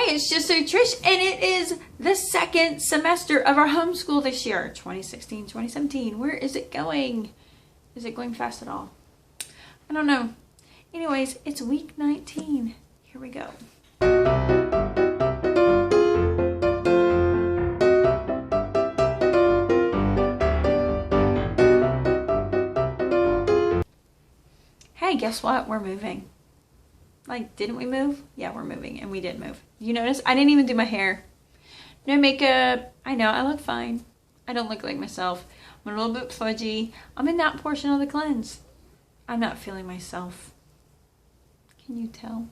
Hi, it's Just So Trish, and it is the second semester of our homeschool this year, 2016-2017. Where is it going? Is it going fast at all? I don't know. Anyways, it's week 19. Here we go. Hey, guess what? We're moving. Like, didn't we move? Yeah, we're moving, and we did move. You notice? I didn't even do my hair. No makeup. I know, I look fine. I don't look like myself. I'm a little bit fudgy. I'm in that portion of the cleanse. I'm not feeling myself. Can you tell?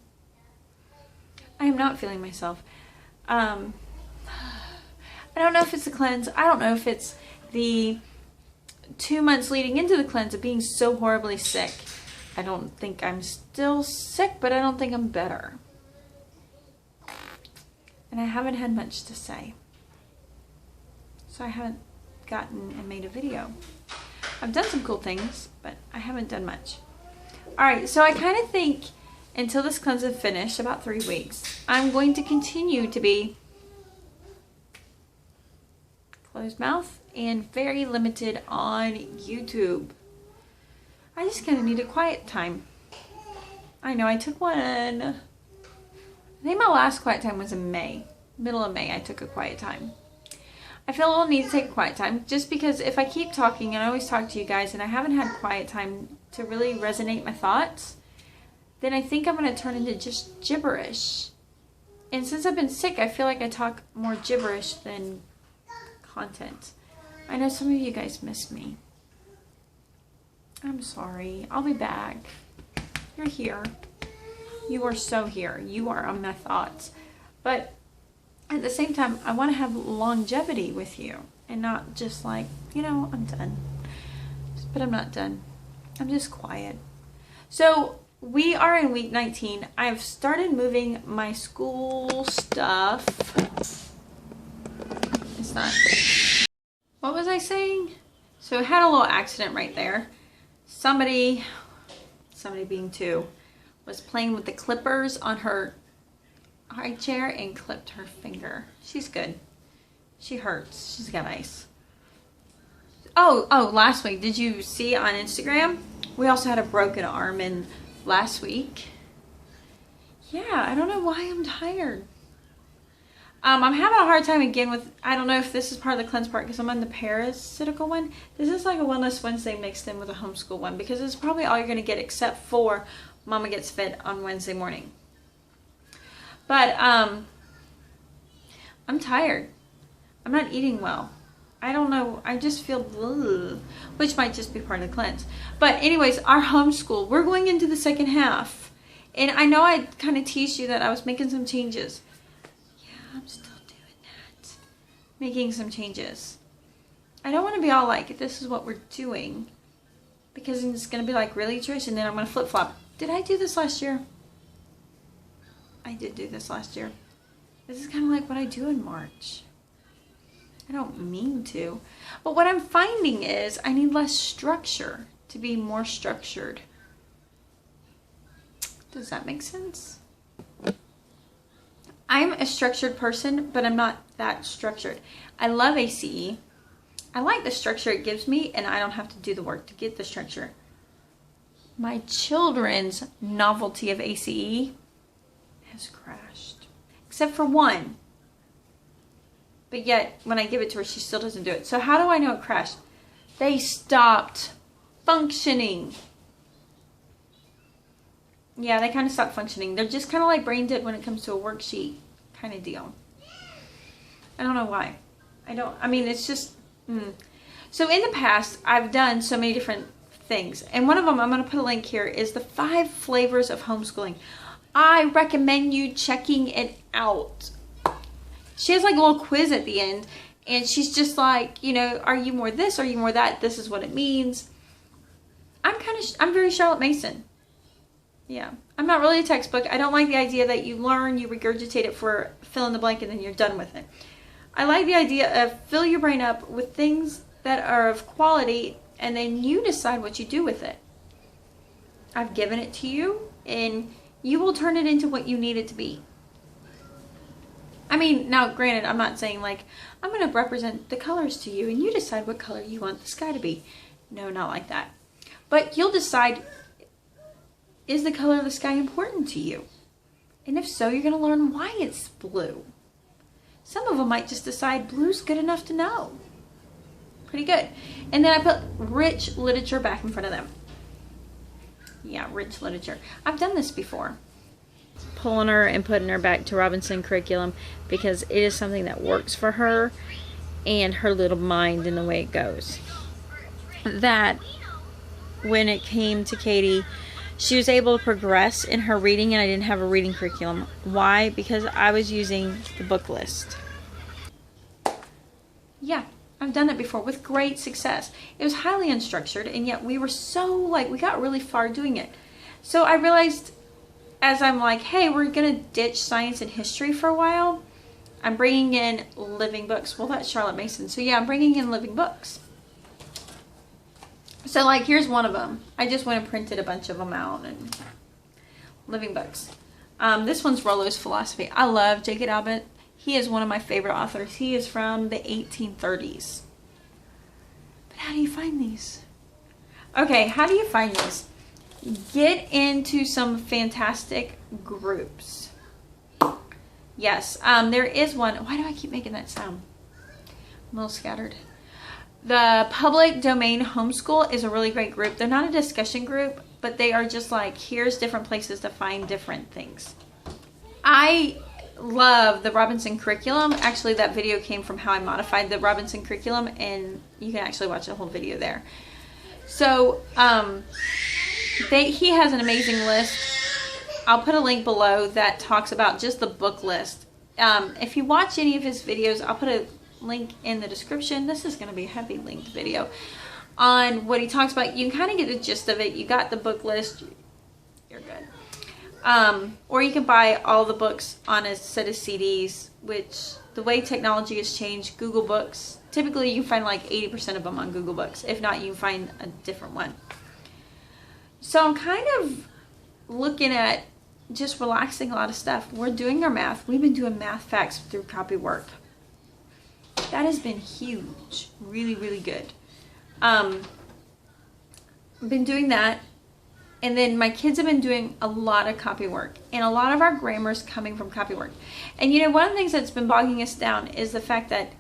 I am not feeling myself. I don't know if it's the cleanse. I don't know if it's the 2 months leading into the cleanse of being so horribly sick. I don't think I'm still sick, but I don't think I'm better. And I haven't had much to say. So I haven't gotten and made a video. I've done some cool things, but I haven't done much. Alright, so I kind of think until this cleanse is finished, about 3 weeks, I'm going to continue to be closed mouth and very limited on YouTube. I just kind of need a quiet time. I know, I took one. I think my last quiet time was in May. Middle of May, I took a quiet time. I feel a little need to take a quiet time just because if I keep talking, and I always talk to you guys, and I haven't had quiet time to really resonate my thoughts, then I think I'm going to turn into just gibberish. And since I've been sick, I feel like I talk more gibberish than content. I know some of you guys miss me. I'm sorry. I'll be back. You're here. You are so here. You are on my thoughts. But at the same time, I want to have longevity with you. And not just like, you know, I'm done. But I'm not done. I'm just quiet. So we are in week 19. I've started moving my school stuff. It's not. What was I saying? So I had a little accident right there. Somebody being two, was playing with the clippers on her high chair and clipped her finger. She's good. She hurts. She's got ice. Oh, last week, did you see on Instagram? We also had a broken arm in last week. Yeah, I don't know why I'm tired. I'm having a hard time again with, I don't know if this is part of the cleanse part because I'm on the parasitical one. This is like a Wellness Wednesday mixed in with a homeschool one because it's probably all you're going to get except for Mama gets fed on Wednesday morning. But I'm tired. I'm not eating well. I don't know. I just feel bleh, which might just be part of the cleanse. But anyways, our homeschool, we're going into the second half. And I know I kind of teased you that I was making some changes. I'm still doing that. Making some changes. I don't want to be all like, this is what we're doing. Because it's going to be like, really, Trish? And then I'm going to flip-flop. Did I do this last year? I did do this last year. This is kind of like what I do in March. I don't mean to. But what I'm finding is I need less structure to be more structured. Does that make sense? I'm a structured person, but I'm not that structured. I love ACE. I like the structure it gives me, and I don't have to do the work to get the structure. My children's novelty of ACE has crashed, except for one. But yet, when I give it to her, she still doesn't do it. So how do I know it crashed? They stopped functioning. Yeah, they kind of stopped functioning. They're just kind of like brain dead when it comes to a worksheet kind of deal. I don't know why. I mean, it's just... So in the past, I've done so many different things. And one of them, I'm going to put a link here, is the 5 flavors of homeschooling. I recommend you checking it out. She has like a little quiz at the end. And she's just like, you know, are you more this? Are you more that? This is what it means. I'm very Charlotte Mason. Yeah, I'm not really a textbook. I don't like the idea that you learn, you regurgitate it for fill in the blank, and then you're done with it. I like the idea of fill your brain up with things that are of quality, and then you decide what you do with it. I've given it to you, and you will turn it into what you need it to be. I mean, now granted, I'm not saying like, I'm going to represent the colors to you and you decide what color you want the sky to be. No, not like that. But you'll decide, is the color of the sky important to you? And if so, you're going to learn why it's blue. Some of them might just decide blue's good enough to know. Pretty good. And then I put rich literature back in front of them. Yeah, rich literature. I've done this before. Pulling her and putting her back to Robinson curriculum because it is something that works for her and her little mind and the way it goes. That when it came to Katie, she was able to progress in her reading and I didn't have a reading curriculum. Why? Because I was using the book list. Yeah, I've done it before with great success. It was highly unstructured and yet we were so we got really far doing it. So I realized as I'm like, hey, we're going to ditch science and history for a while, I'm bringing in living books. Well, that's Charlotte Mason. So yeah, I'm bringing in living books. So like, here's one of them. I just went and printed a bunch of them out and living books. This one's Rollo's Philosophy. I love Jacob Abbott. He is one of my favorite authors. He is from the 1830s. But how do you find these? Okay, how do you find these? Get into some fantastic groups. Yes, there is one. Why do I keep making that sound? I'm a little scattered. The Public Domain Homeschool is a really great group. They're not a discussion group, but they are just like, here's different places to find different things. I love the Robinson curriculum. Actually, that video came from how I modified the Robinson curriculum, and you can actually watch the whole video there. So, he has an amazing list. I'll put a link below that talks about just the book list. If you watch any of his videos, I'll put a link in the description. This is going to be a heavy linked video on what he talks about. You can kind of get the gist of it. You got the book list. You're good. Or you can buy all the books on a set of CDs, which the way technology has changed, Google Books, typically you can find like 80% of them on Google Books. If not, you can find a different one. So I'm kind of looking at just relaxing a lot of stuff. We're doing our math. We've been doing math facts through Copywork. That has been huge. Really, really good. I've been doing that. And then my kids have been doing a lot of Copywork. And a lot of our grammar is coming from Copywork. And you know, one of the things that's been bogging us down is the fact that,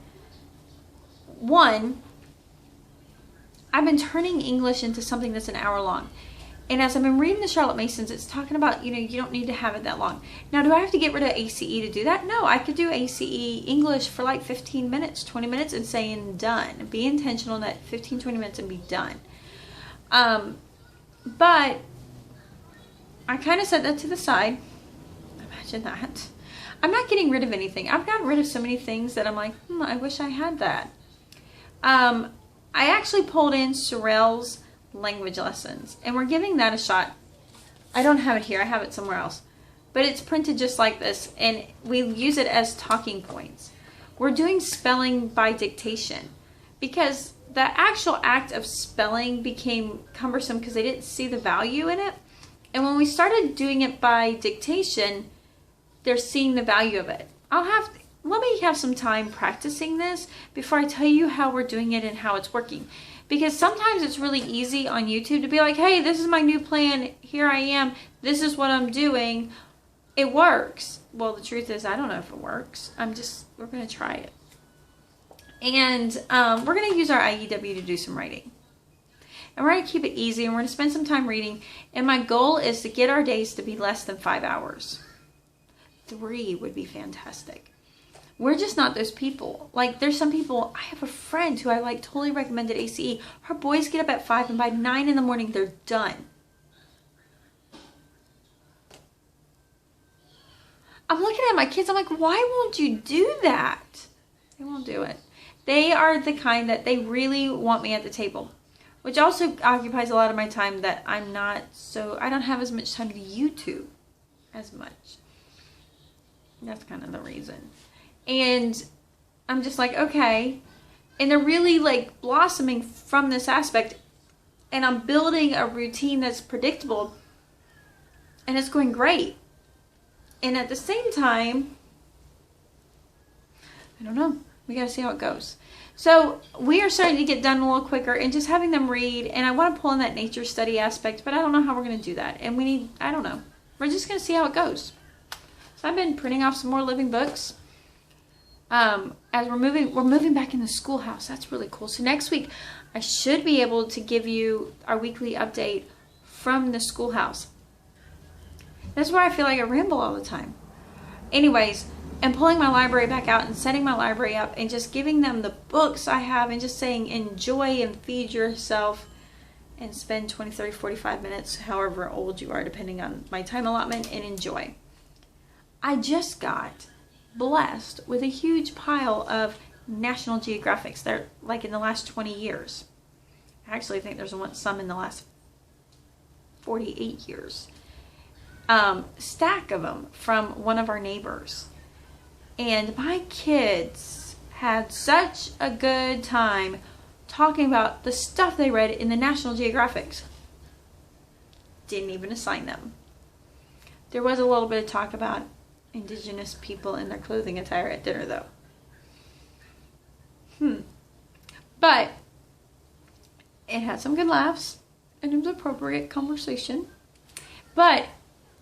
one, I've been turning English into something that's an hour long. And as I've been reading the Charlotte Masons, it's talking about, you know, you don't need to have it that long. Now, do I have to get rid of ACE to do that? No, I could do ACE English for like 15 minutes, 20 minutes and saying done. Be intentional in that 15, 20 minutes and be done. But I kind of set that to the side. Imagine that. I'm not getting rid of anything. I've gotten rid of so many things that I'm like, I wish I had that. I actually pulled in Serl's Language Lessons, and we're giving that a shot. I don't have it here. I have it somewhere else. But it's printed just like this, and we use it as talking points. We're doing spelling by dictation because the actual act of spelling became cumbersome because they didn't see the value in it. And when we started doing it by dictation, they're seeing the value of it. Let me have some time practicing this before I tell you how we're doing it and how it's working. Because sometimes it's really easy on YouTube to be like, hey, this is my new plan. Here I am. This is what I'm doing. It works. Well, the truth is, I don't know if it works. We're going to try it. And we're going to use our IEW to do some writing. And we're going to keep it easy, and we're going to spend some time reading. And my goal is to get our days to be less than 5 hours. 3 would be fantastic. We're just not those people. Like, there's some people, I have a friend who I like totally recommended ACE. Her boys get up at 5 and by 9 in the morning, they're done. I'm looking at my kids, I'm like, why won't you do that? They won't do it. They are the kind that they really want me at the table, which also occupies a lot of my time that I don't have as much time to YouTube as much. That's kind of the reason. And I'm just like, okay. And they're really like blossoming from this aspect. And I'm building a routine that's predictable. And it's going great. And at the same time, I don't know. We got to see how it goes. So we are starting to get done a little quicker and just having them read. And I want to pull in that nature study aspect, but I don't know how we're going to do that. And I don't know. We're just going to see how it goes. So I've been printing off some more living books. As we're moving back in the schoolhouse. That's really cool. So next week, I should be able to give you our weekly update from the schoolhouse. That's where I feel like I ramble all the time. Anyways, and pulling my library back out and setting my library up and just giving them the books I have and just saying enjoy and feed yourself and spend 20, 30, 45 minutes, however old you are, depending on my time allotment, and enjoy. I just got blessed with a huge pile of National Geographics. They're like in the last 20 years. I actually think there's some in the last 48 years. Stack of them from one of our neighbors. And my kids had such a good time talking about the stuff they read in the National Geographics. Didn't even assign them. There was a little bit of talk about Indigenous people in their clothing attire at dinner, though. But it had some good laughs, and it was appropriate conversation. But,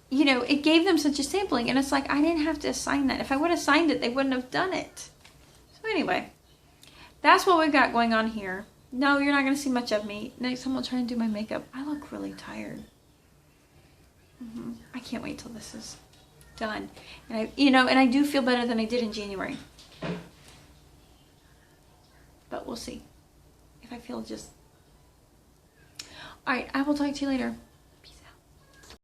you know, it gave them such a sampling, and it's like, I didn't have to assign that. If I would have signed it, they wouldn't have done it. So anyway, that's what we've got going on here. No, you're not going to see much of me. Next time I'll try and do my makeup. I look really tired. I can't wait till this is done. And I do feel better than I did in January. But we'll see if I feel just... All right, I will talk to you later.